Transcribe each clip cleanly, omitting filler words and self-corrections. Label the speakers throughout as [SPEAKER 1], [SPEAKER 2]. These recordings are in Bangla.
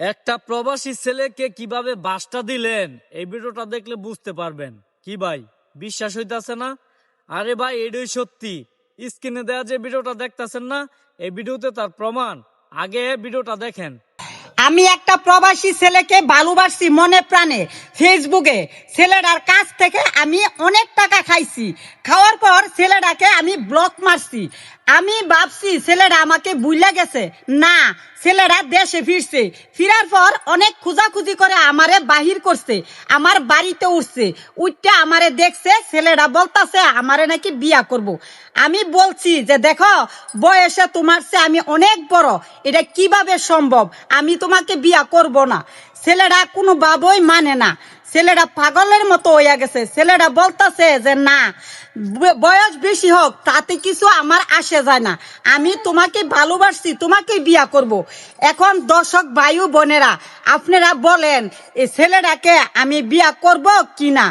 [SPEAKER 1] একটা প্রবাসী ছেলেকে কিভাবে বাসটা দিলেন এই ভিডিওটা দেখলে বুঝতে পারবেন। কি ভাই বিশ্বাস হইতাছে না? আরে ভাই এটাই সত্যি। স্ক্রিনে দেওয়া যে ভিডিওটা দেখতাছেন না, এই ভিডিওতে তার প্রমাণ। আগে ভিডিওটা দেখেন।
[SPEAKER 2] আমি একটা প্রবাসী ছেলেকে ভালোবাসছি মনে প্রাণে। ফেসবুকে ছেলেটার কাছ থেকে আমি অনেক টাকা খাইছি। খাওয়ার পর ছেলেটাকে আমি ব্লক মারছি। আমি ভাবছি ছেলেটা আমাকে ভুলে গেছে, না, ছেলেটা দেশে ফিরছে। ফিরার পর অনেক খোঁজাখুঁজি করে আমারে বাহির করছে, আমার বাড়িতে উঠছে। উঠতে আমারে দেখছে, ছেলেটা বলতাছে আমারে নাকি বিয়া করব। আমি বলছি যে দেখো, বয়সে তোমার চেয়ে আমি অনেক বড়, এটা কিভাবে সম্ভব? আমি তোমাকে বিয়া করব না। ছেলেটা কোনো বাবই মানে না, ছেলেটা পাগলের মতো হইয়া গেছে। ছেলেটা বলতাছে যে না, বয়স বেশি হোক তাতে কিছু আমার আসে যায় না, আমি তোমাকে ভালোবাসছি, তোমাকে বিয়া করব। এখন দর্শক ভাই ও বোনেরা, আপনারা বলেন এই ছেলেটাকে আমি বিয়া করব কি না?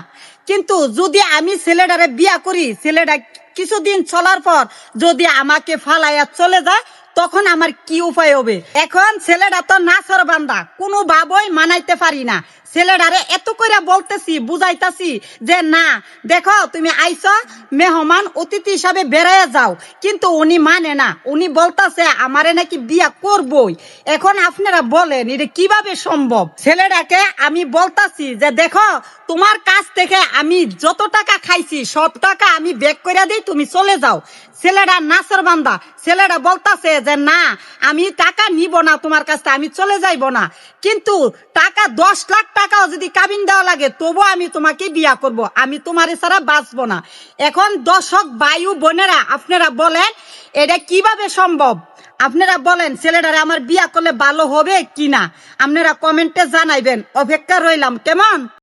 [SPEAKER 2] কিন্তু যদি আমি ছেলেটারে বিয়া করি, ছেলেটা কিছুদিন চলার পর যদি আমাকে ফালাইয়া চলে যায়, তখন আমার কি উপায় হবে? এখন ছেলেটা তো নাছর বান্দা, কোনো ভাবই মানাইতে পারি না। ছেলেটারে এত করে বলতেছি, বুঝাইতাছি যে না, দেখো তুমি আইছো, মেহমান অতিথি হিসাবে বেড়াইয়া যাও, কিন্তু উনি মানে না। উনি বলতাছে আমারে নাকি বিয়া করবই। এখন আপনারা বলেন এটা কিভাবে সম্ভব? ছেলেটাকে আমি বলতাছি যে দেখো, তোমার কাছ থেকে আমি যত টাকা খাইছি সব টাকা আমি ব্যাক করে দিই, তুমি চলে যাও। ছেলেটা নাছর বান্দা, ছেলেটা বলতাছে যে না, আমি টাকা নিব না তোমার কাছ থেকে, আমি চলে যাইব না। কিন্তু টাকা 10 লাখ টাকাও যদি কাবিন দেওয়া লাগে, তবু আমি তোমাকে বিয়া করব, আমি তোমার ছাড়া বাঁচবো না। এখন দর্শক ভাই ও বোনেরা, আপনারা বলেন এটা কিভাবে সম্ভব? আপনারা বলেন ছেলেটারে আমার বিয়া করলে ভালো হবে কিনা? আপনারা কমেন্টে জানাইবেন, অপেক্ষা রইলাম, কেমন?